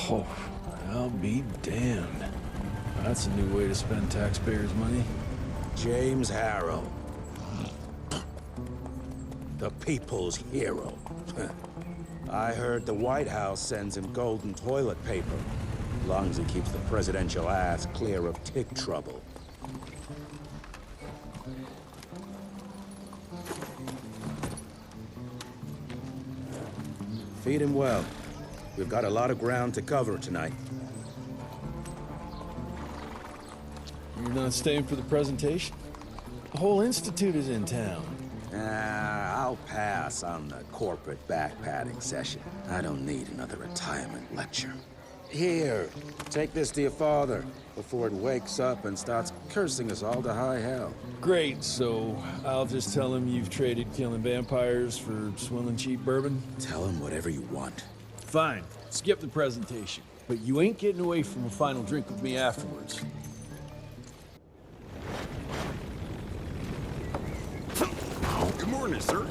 Oh, I'll be damned. That's a new way to spend taxpayers' money. James Harrow. The people's hero. I heard the White House sends him golden toilet paper. As long as he keeps the presidential ass clear of tick trouble. Feed him well. We've got a lot of ground to cover tonight. You're not staying for the presentation? The whole institute is in town. I'll pass on the corporate backpatting session. I don't need another retirement lecture. Here, take this to your father before it wakes up and starts cursing us all to high hell. Great, so I'll just tell him you've traded killing vampires for swilling cheap bourbon? Tell him whatever you want. Fine, skip the presentation. But you ain't getting away from a final drink with me afterwards. Good morning, sir.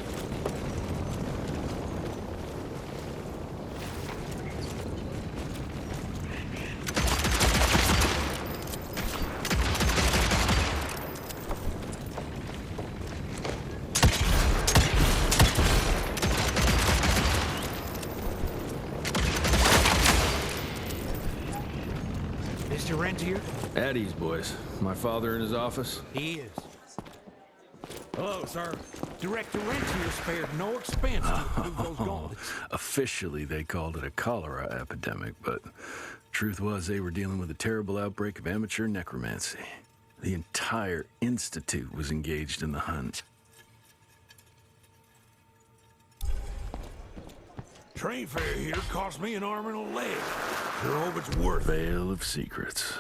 Mr. Rentier? At ease, boys. My father in his office? He is. Hello, sir. Director Rentier spared no expense to approve those gauntlets. Officially, they called it a cholera epidemic, but truth was they were dealing with a terrible outbreak of amateur necromancy. The entire institute was engaged in the hunt. Train fare here cost me an arm and a leg. Sure hope it's worth it. Veil of secrets.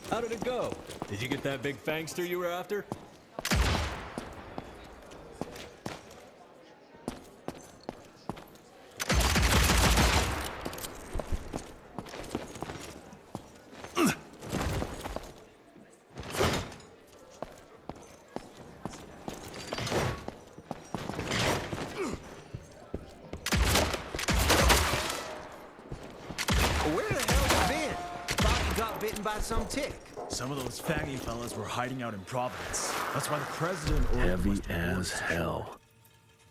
How did it go? Did you get that big fangster you were after? Where the hell you been? Thought you got bitten by some tick. Some of those faggy fellas were hiding out in Providence. That's why the president ordered Heavy Western as Forces to show hell. up.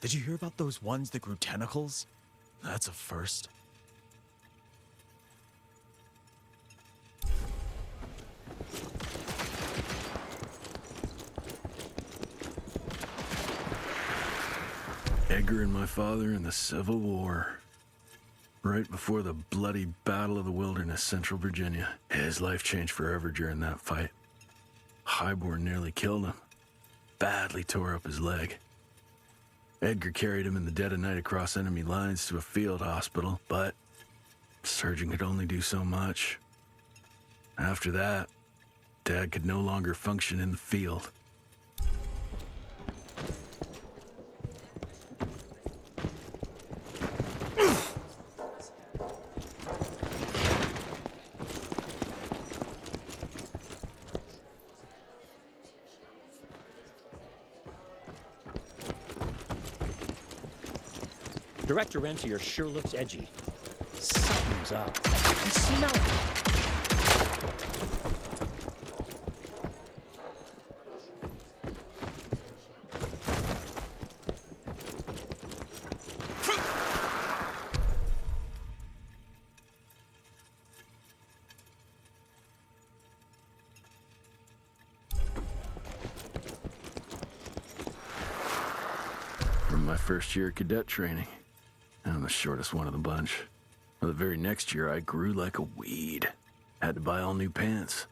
Did you hear about those ones that grew tentacles? That's a first. Edgar and my father in the Civil War. Right before the bloody Battle of the Wilderness, Central Virginia. His life changed forever during that fight. Highborn nearly killed him. Badly tore up his leg. Edgar carried him in the dead of night across enemy lines to a field hospital, but the surgeon could only do so much. After that, Dad could no longer function in the field. Director Rentier sure looks edgy. Something's up. I smell it. From my first year of cadet training. I'm the shortest one of the bunch. Well, the very next year, I grew like a weed. Had to buy all new pants.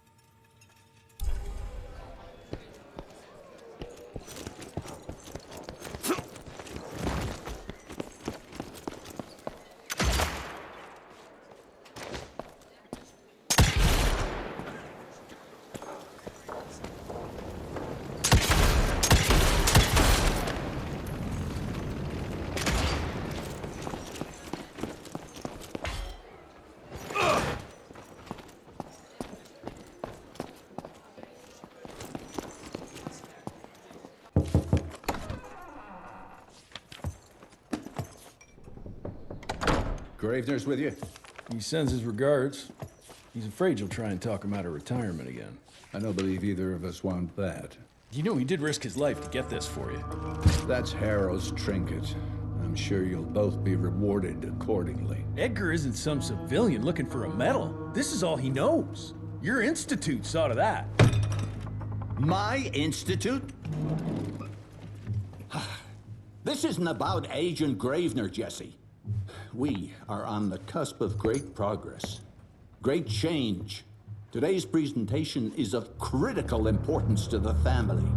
Gravener's with you? He sends his regards. He's afraid you'll try and talk him out of retirement again. I don't believe either of us want that. You know he did risk his life to get this for you. That's Harrow's trinket. I'm sure you'll both be rewarded accordingly. Edgar isn't some civilian looking for a medal. This is all he knows. Your institute saw to that. My institute? This isn't about Agent Gravener, Jesse. We are on the cusp of great progress, great change. Today's presentation is of critical importance to the family.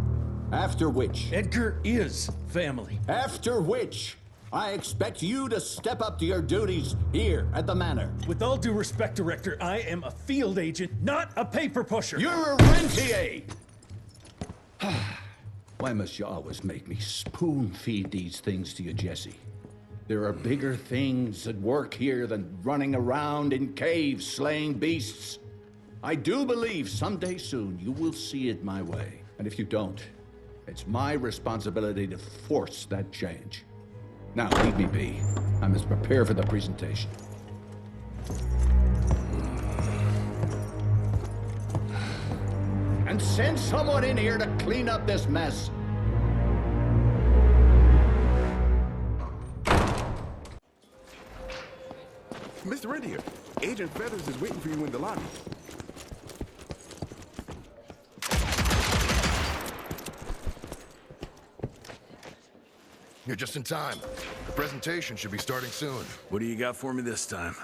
After which... Edgar is family. After which, I expect you to step up to your duties here at the Manor. With all due respect, Director, I am a field agent, not a paper pusher. You're a rentier! Why must you always make me spoon-feed these things to you, Jesse? There are bigger things at work here than running around in caves slaying beasts. I do believe someday soon you will see it my way. And if you don't, it's my responsibility to force that change. Now, leave me be. I must prepare for the presentation. And send someone in here to clean up this mess. Mr. Rentier, Agent Feathers is waiting for you in the lobby. You're just in time. The presentation should be starting soon. What do you got for me this time?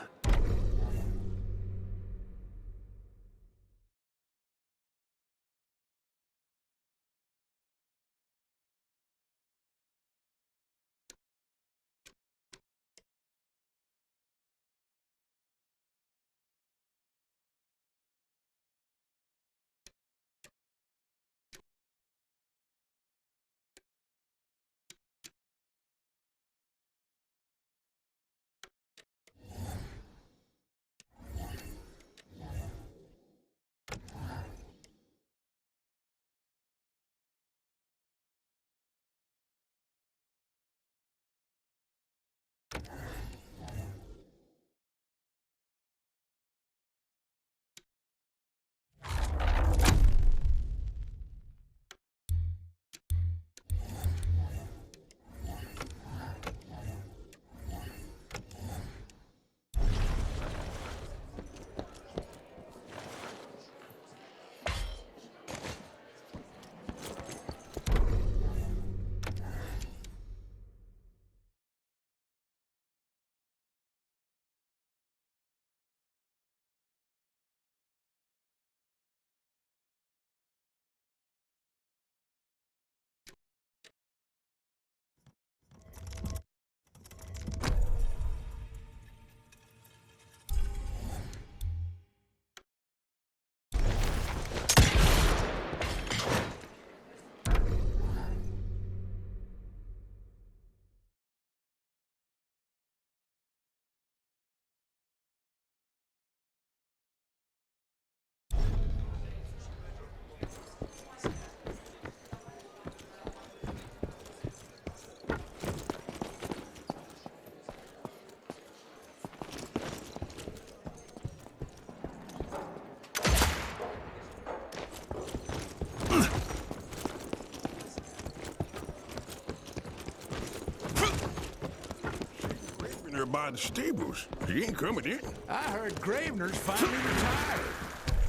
By the stables. He ain't coming in. I heard Gravener's finally retired.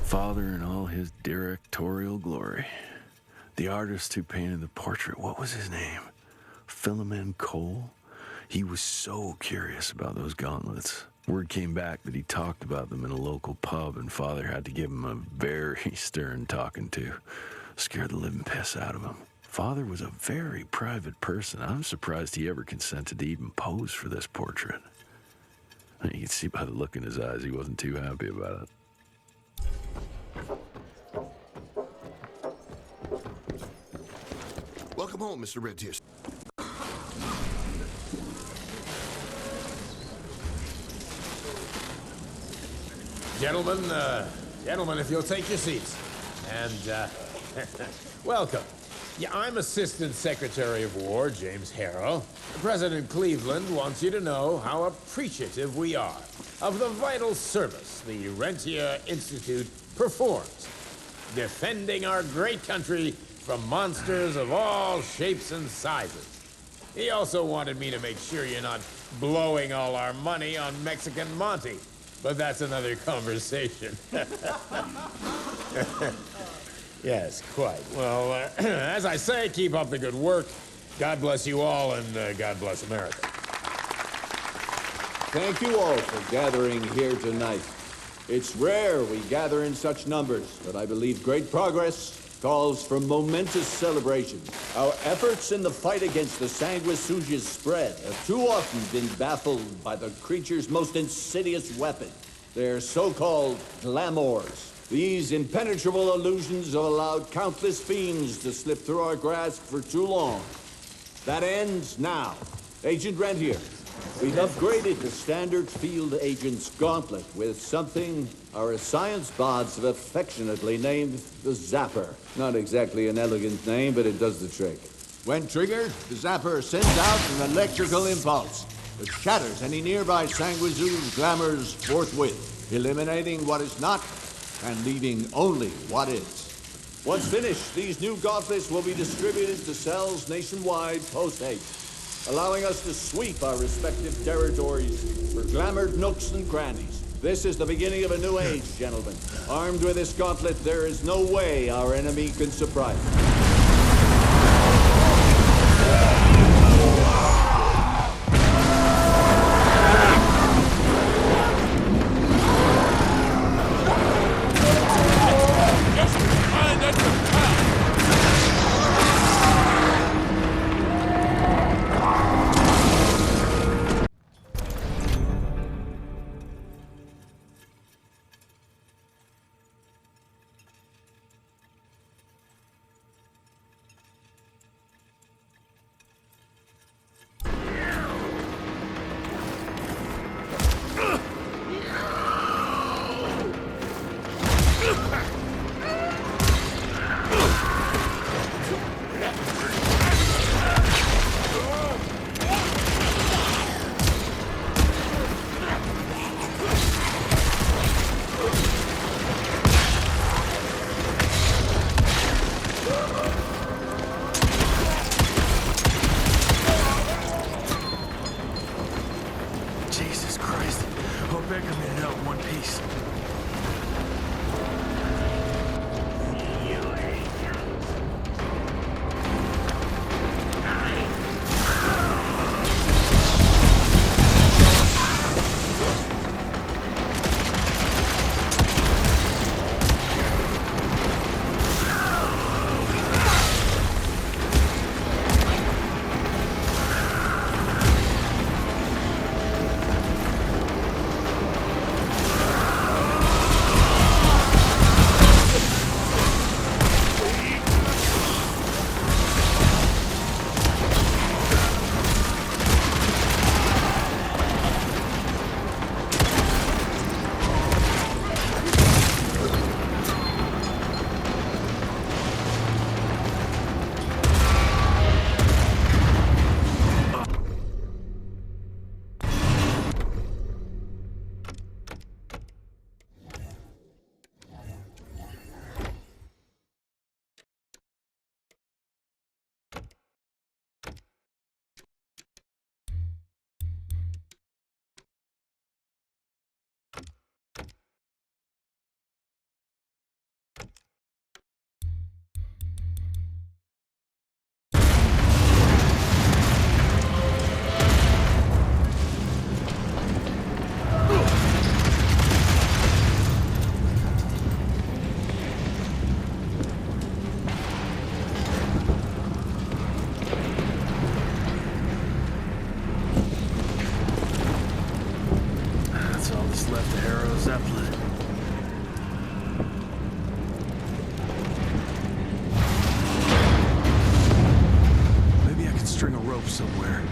Father in all his directorial glory. The artist who painted the portrait, what was his name? Philomen Cole? He was so curious about those gauntlets. Word came back that he talked about them in a local pub, and Father had to give him a very stern talking to. Scared the living piss out of him. Father was a very private person. I'm surprised he ever consented to even pose for this portrait. You can see by the look in his eyes he wasn't too happy about it. Welcome home, Mr. Rentier. Gentlemen, if you'll take your seats. And, welcome. Yeah, I'm Assistant Secretary of War James Harrow. President Cleveland wants you to know how appreciative we are of the vital service the Rentia Institute performs, defending our great country from monsters of all shapes and sizes. He also wanted me to make sure you're not blowing all our money on Mexican Monty, but that's another conversation. Yes, quite. Well, as I say, keep up the good work. God bless you all, and God bless America. Thank you all for gathering here tonight. It's rare we gather in such numbers, but I believe great progress calls for momentous celebrations. Our efforts in the fight against the Sanguisuga's spread have too often been baffled by the creature's most insidious weapon, their so-called glamours. These impenetrable illusions have allowed countless fiends to slip through our grasp for too long. That ends now. Agent Rentier, we've upgraded the standard field agent's gauntlet with something our science bots have affectionately named the Zapper. Not exactly an elegant name, but it does the trick. When triggered, the Zapper sends out an electrical impulse that shatters any nearby Sanguisuga's glamours forthwith, eliminating what is not and leaving only what is. Once finished, these new gauntlets will be distributed to cells nationwide post-haste, allowing us to sweep our respective territories for glamored nooks and crannies. This is the beginning of a new age, gentlemen. Armed with this gauntlet, there is no way our enemy can surprise us. somewhere.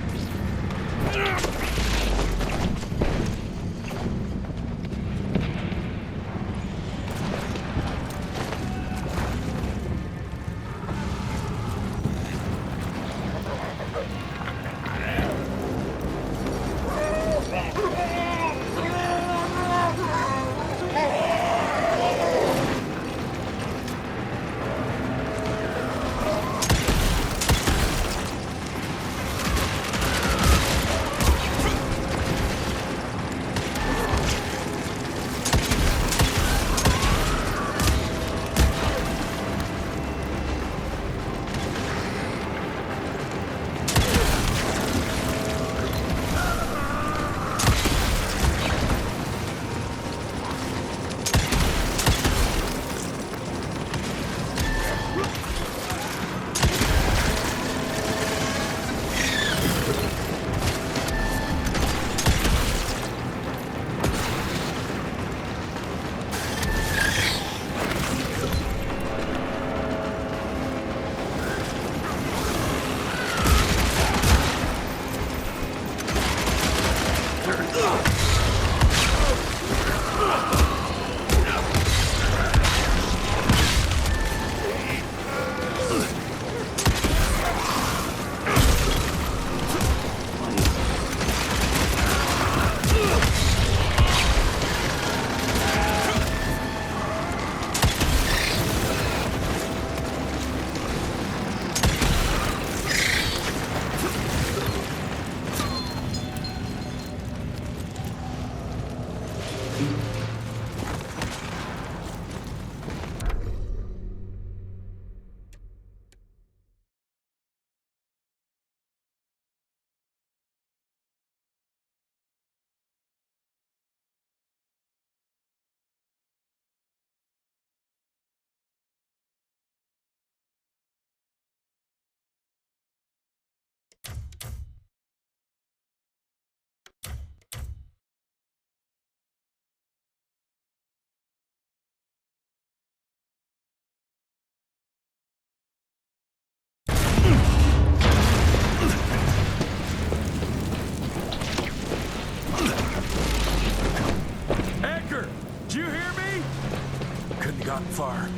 far.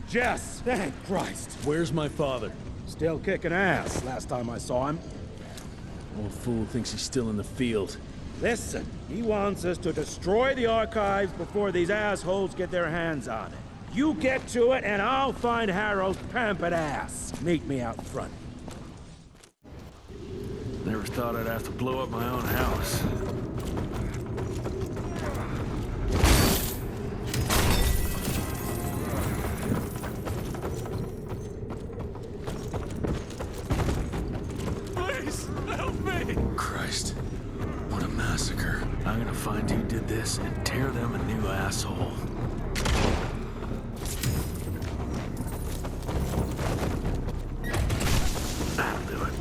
Jess, thank Christ. Where's my father? Still kicking ass last time I saw him. Old fool thinks he's still in the field. Listen, he wants us to destroy the archives before these assholes get their hands on it. You get to it, and I'll find Harrow's pampered ass. Meet me out front. Never thought I'd have to blow up my own house. Please, help me! Christ, what a massacre. I'm gonna find who did this and tear them a new asshole. That'll do it.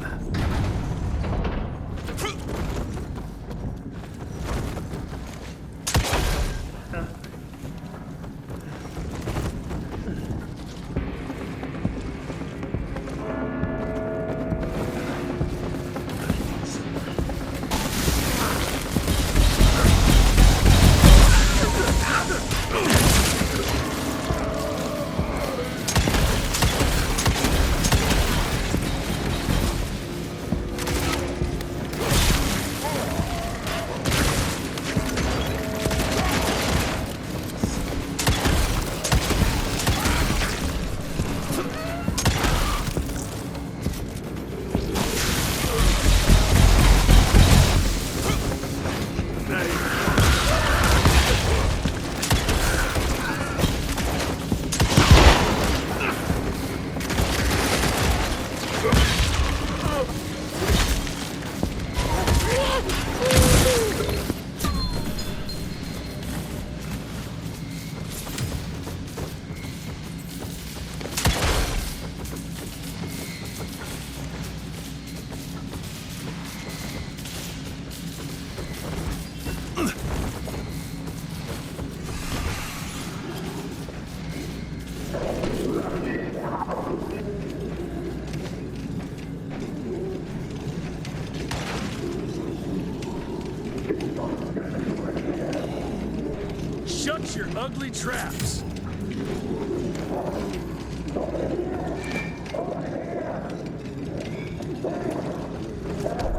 Shut your ugly traps!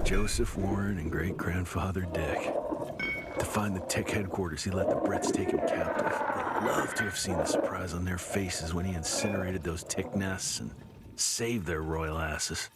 Joseph Warren and great-grandfather Dick. To find the Tick headquarters, he let the Brits take him captive. I'd love to have seen the surprise on their faces when he incinerated those Tick nests and saved their royal asses.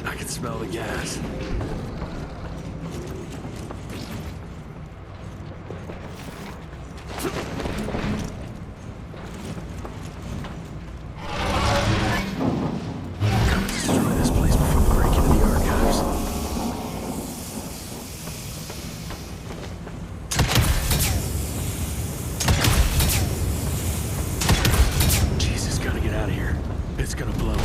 I can smell the gas. Gotta destroy this place before we break into the archives. Jesus, gotta get out of here. It's gonna blow.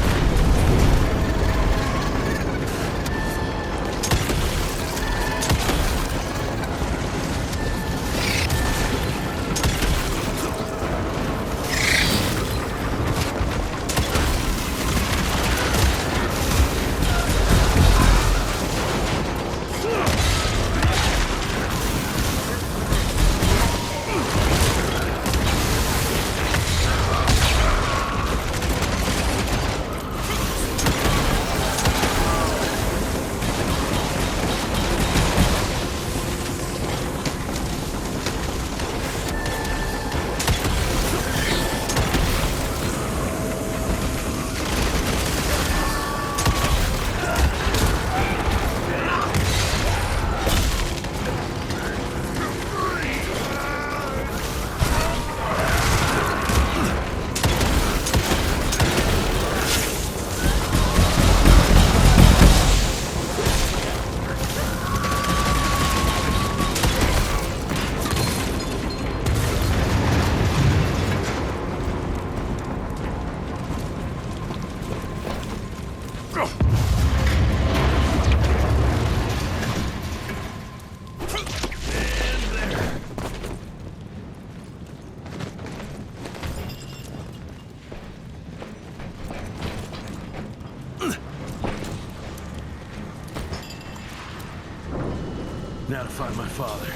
Now to find my father.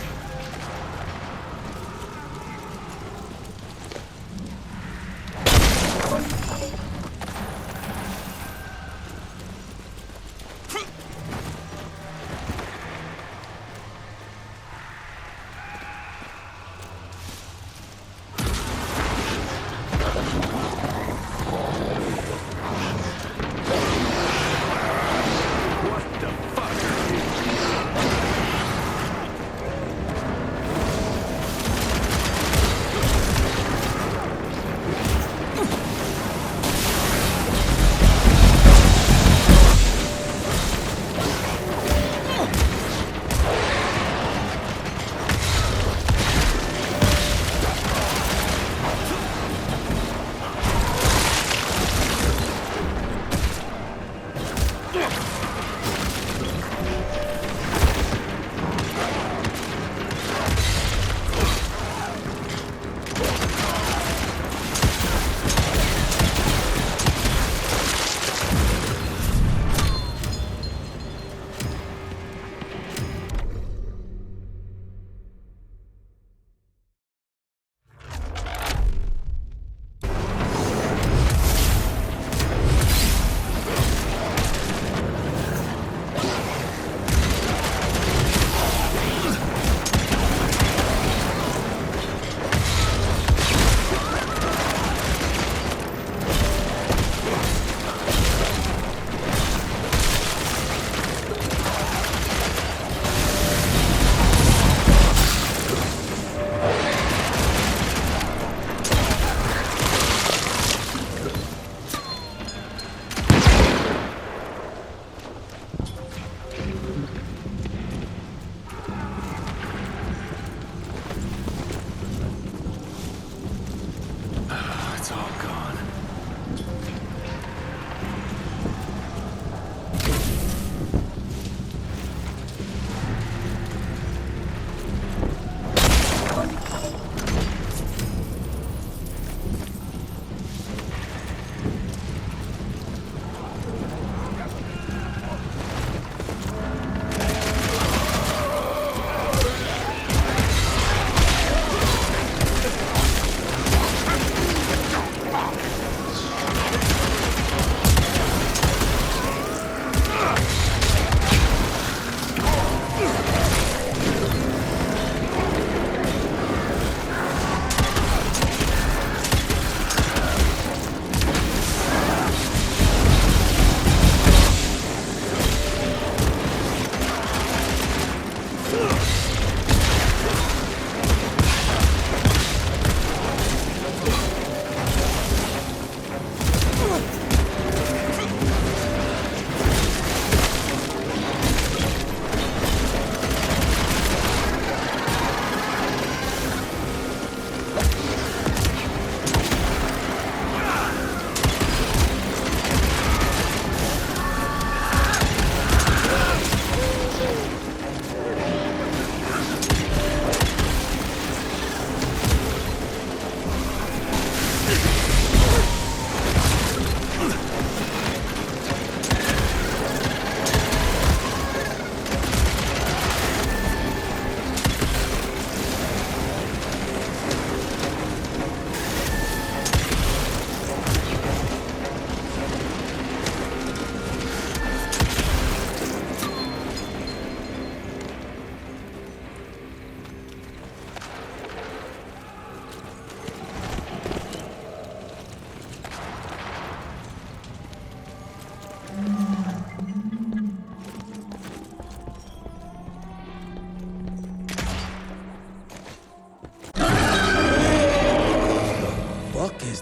It's all gone.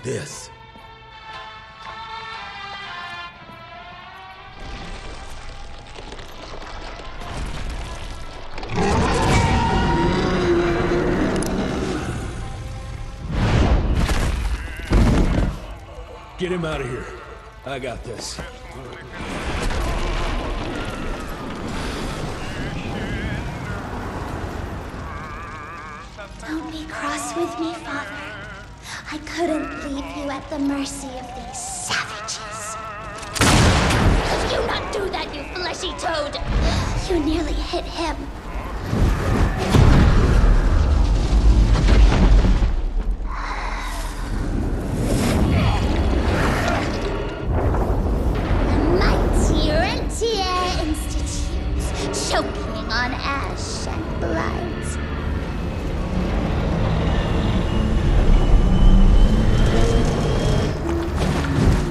This. Get him out of here. I got this. Don't be cross with me, Father. I couldn't leave you at the mercy of these savages. Could you not do that, you fleshy toad? You nearly hit him. The mighty Rentier Institute, choking on ash and blood.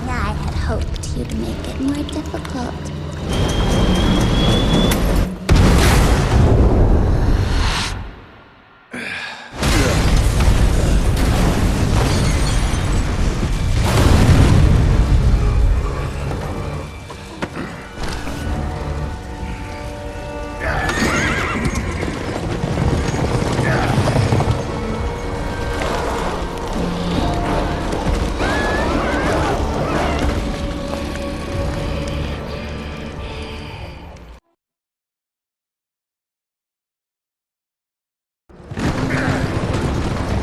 I had hoped you'd make it more difficult.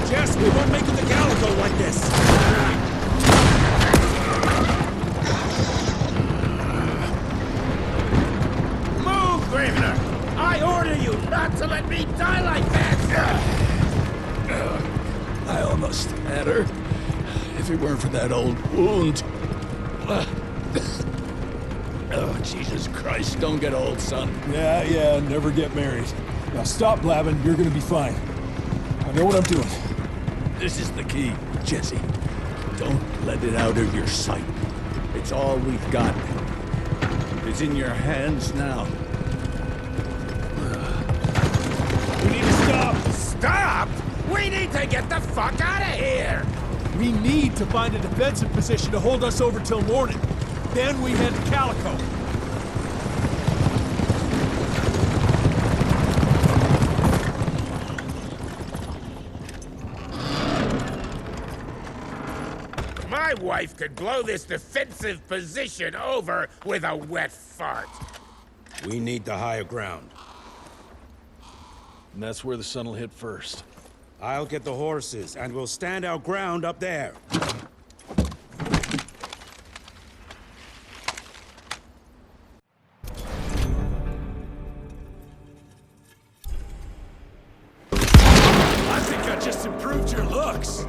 Jess, we won't make it to Calico like this! Move, Gravener! I order you not to let me die like that! I almost had her. If it weren't for that old wound. Oh, Jesus Christ, don't get old, son. Yeah, never get married. Now stop blabbing, you're gonna be fine. I know what I'm doing. This is the key, Jesse. Don't let it out of your sight. It's all we've got. It's in your hands now. We need to stop! Stop?! We need to get the fuck out of here! We need to find a defensive position to hold us over till morning. Then we head to Calico. My wife could blow this defensive position over with a wet fart. We need the higher ground. And that's where the sun will hit first. I'll get the horses, and we'll stand our ground up there. I think I just improved your looks.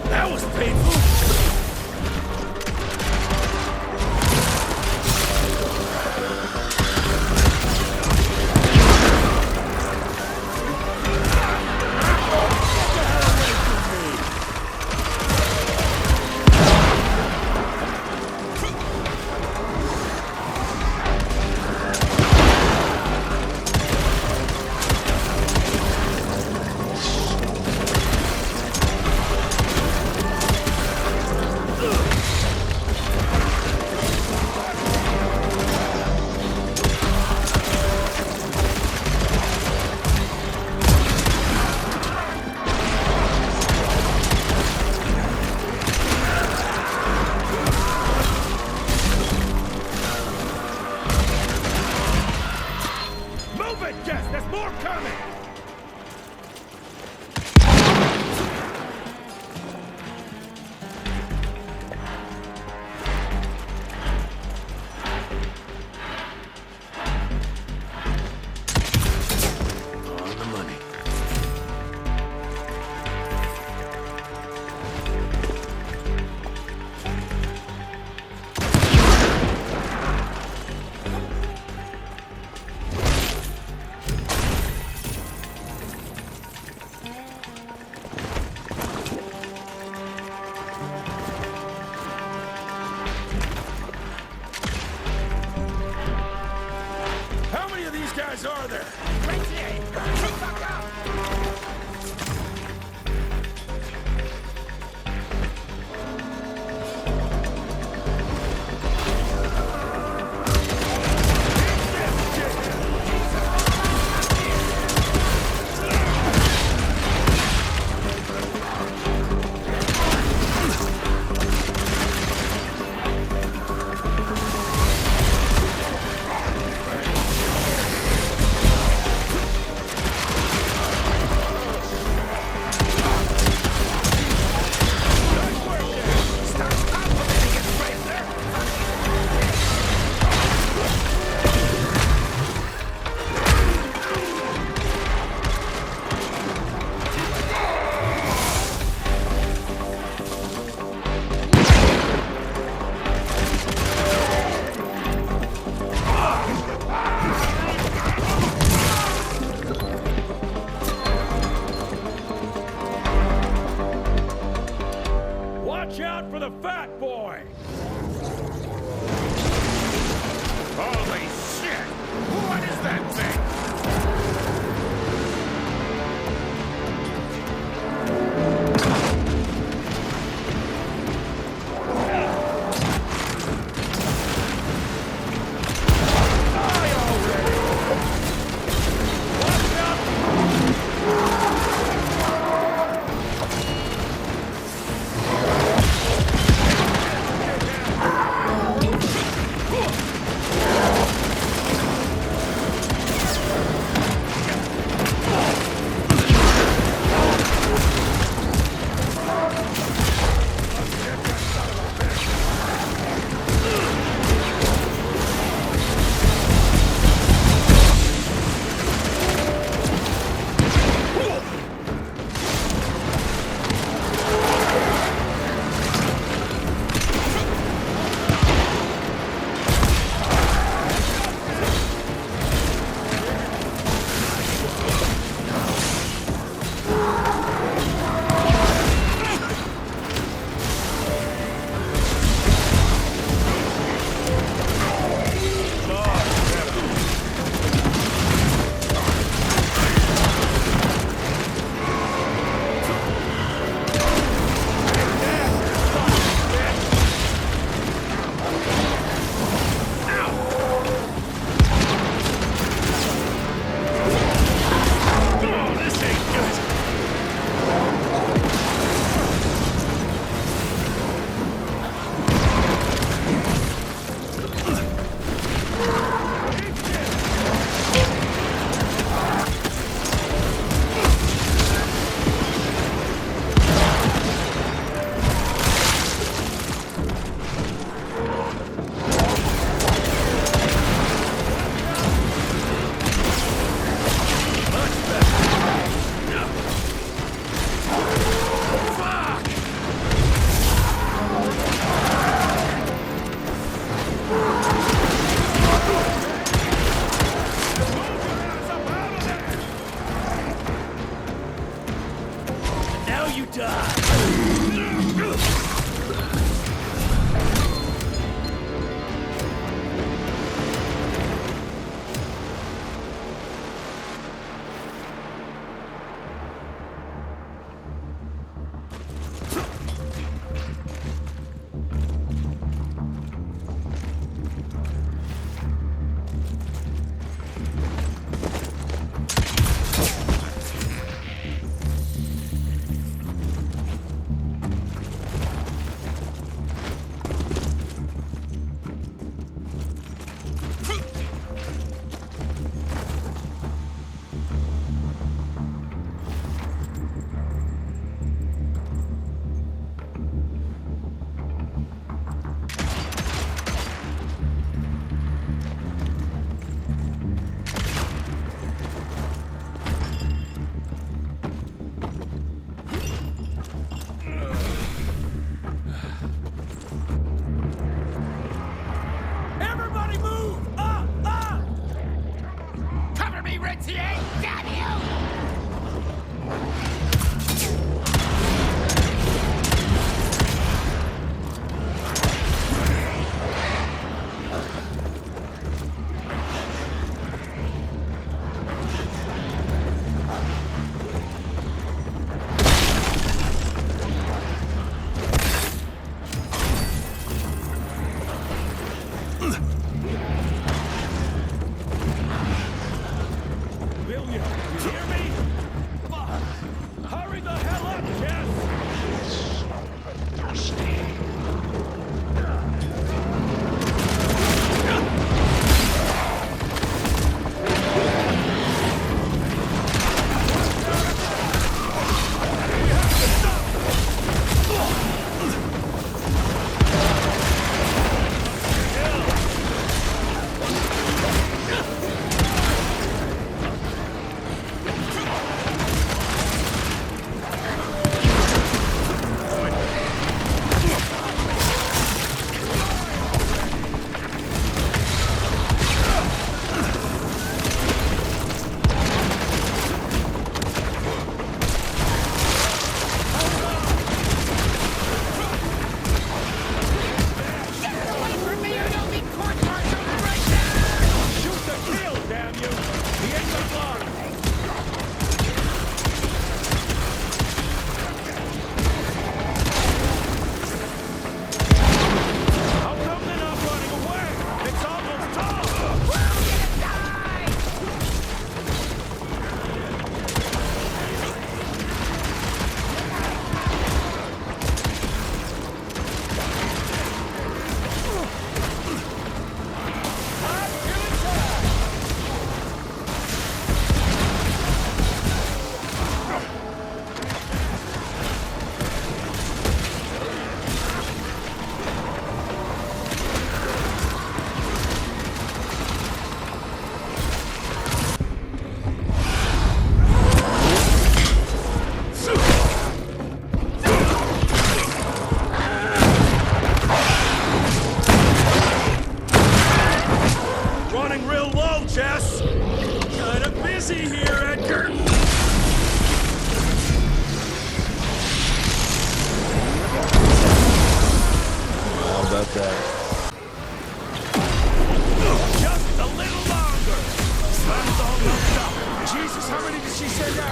That was painful! Move it, Jess! There's more coming! On the money. How many of these guys are there? for the fat boy! Holy shit! What is that thing?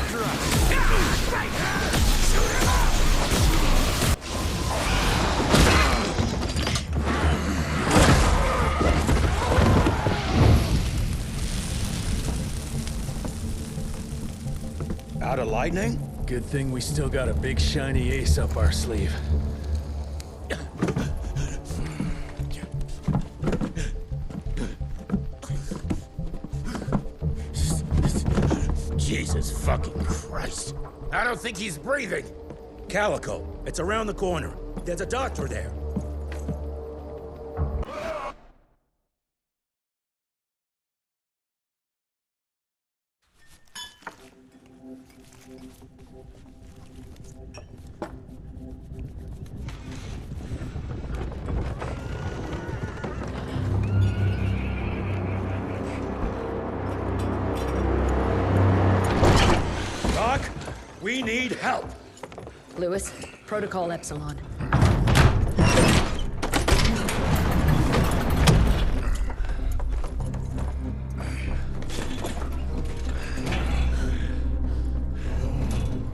after us! Shoot him up! Out of lightning? Good thing we still got a big shiny ace up our sleeve. Jesus fucking Christ. I don't think he's breathing. Calico, it's around the corner. There's a doctor there. Doc, we need help. Lewis, Protocol Epsilon.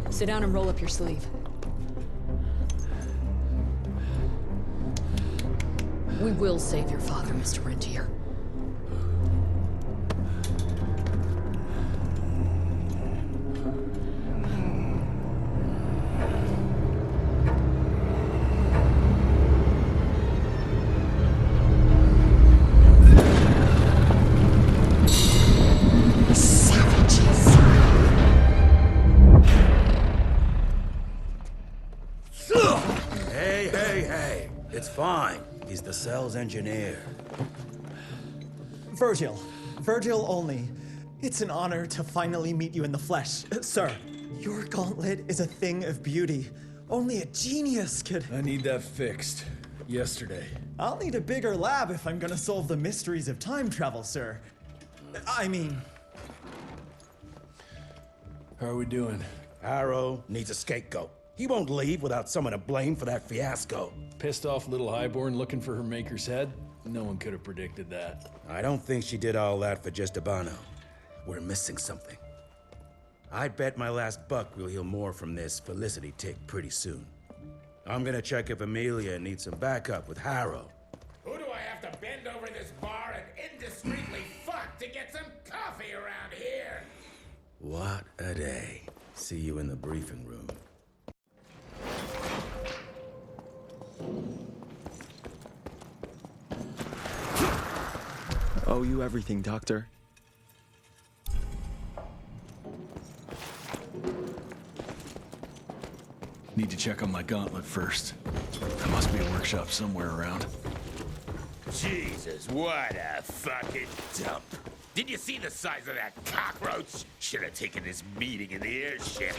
Sit down and roll up your sleeve. We will save your father, Mr. Rentier. Hey, it's fine. He's the cell's engineer. Virgil. Virgil only. It's an honor to finally meet you in the flesh. Sir, your gauntlet is a thing of beauty. Only a genius could... I need that fixed. Yesterday. I'll need a bigger lab if I'm gonna solve the mysteries of time travel, sir. I mean... How are we doing? Harrow needs a scapegoat. He won't leave without someone to blame for that fiasco. Pissed off little highborn looking for her maker's head? No one could have predicted that. I don't think she did all that for just Abano. We're missing something. I bet my last buck we'll hear more from this Felicity tick pretty soon. I'm gonna check if Amelia needs some backup with Harrow. Who do I have to bend over this bar and indiscreetly fuck to get some coffee around here? What a day. See you in the briefing room. Owe you everything, Doctor. Need to check on my gauntlet first. There must be a workshop somewhere around. Jesus, what a fucking dump. Did you see the size of that cockroach? Should have taken this meeting in the airship.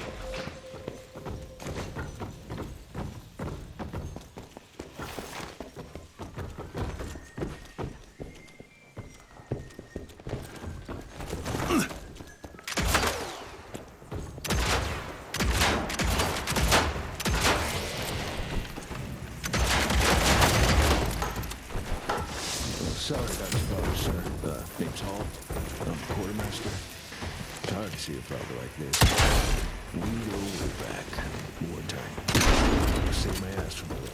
Sorry about your father, sir. Name's Hall. I'm the quartermaster. It's hard to see a father like this. We go way back. Wartime. I saved my ass from it.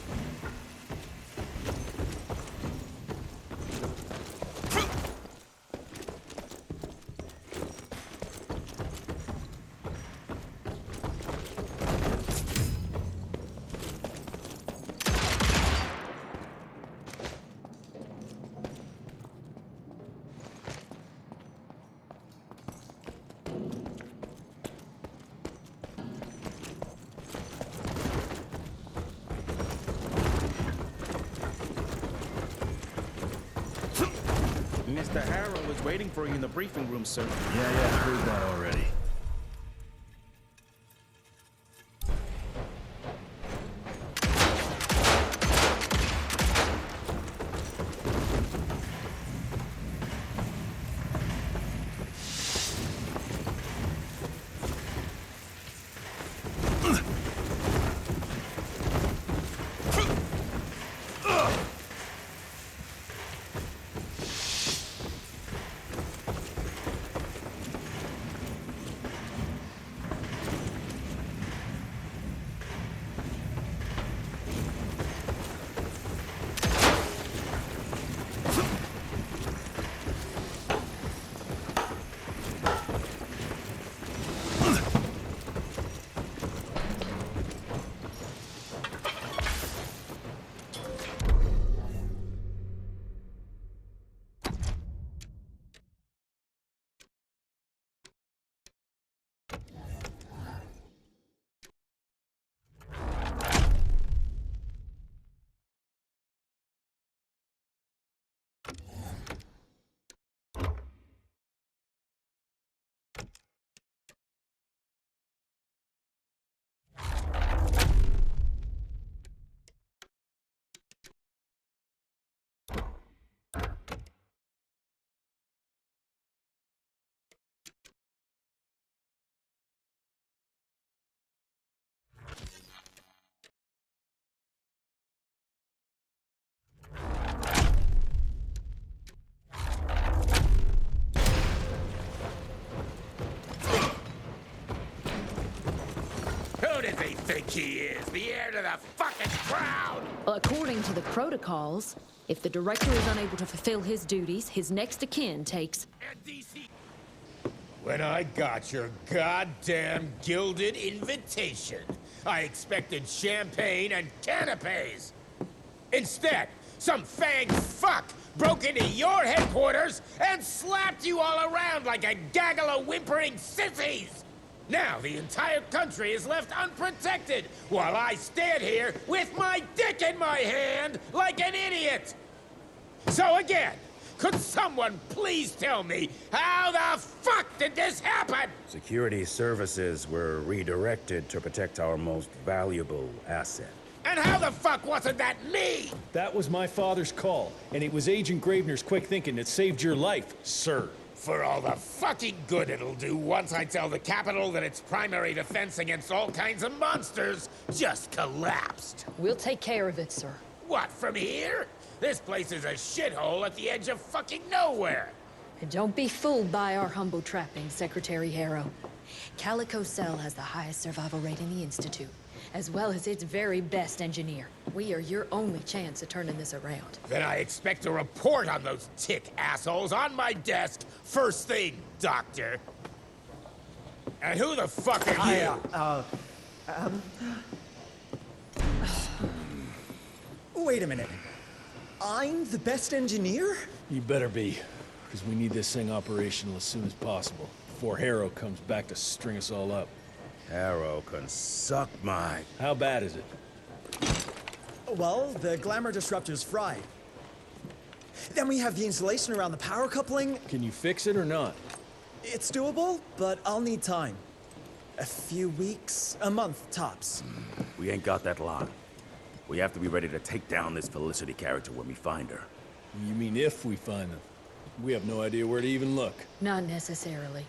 Mr. Harrow is waiting for you in the briefing room, sir. Yeah, heard that already. does he think he is? The heir to the fucking crown? Well, according to the protocols, if the director is unable to fulfill his duties, his next of kin takes... When I got your goddamn gilded invitation, I expected champagne and canapes. Instead, some fang fuck broke into your headquarters and slapped you all around like a gaggle of whimpering sissies! Now the entire country is left unprotected while I stand here with my dick in my hand like an idiot! So again, could someone please tell me how the fuck did this happen? Security services were redirected to protect our most valuable asset. And how the fuck wasn't that me? That was my father's call, and it was Agent Gravener's quick thinking that saved your life, sir. For all the fucking good it'll do once I tell the Capitol that its primary defense against all kinds of monsters just collapsed. We'll take care of it, sir. What, from here? This place is a shithole at the edge of fucking nowhere. And don't be fooled by our humble trappings, Secretary Harrow. Calico Cell has the highest survival rate in the Institute, as well as its very best engineer. We are your only chance of turning this around. Then I expect a report on those tick assholes on my desk first thing, Doctor. And who the fuck are you? Wait a minute. I'm the best engineer? You better be, because we need this thing operational as soon as possible, before Harrow comes back to string us all up. Harrow can suck my... How bad is it? Well, the glamour disruptor's fried. Then we have the insulation around the power coupling. Can you fix it or not? It's doable, but I'll need time. A few weeks, a month, tops. We ain't got that long. We have to be ready to take down this Felicity character when we find her. You mean if we find them? We have no idea where to even look. Not necessarily.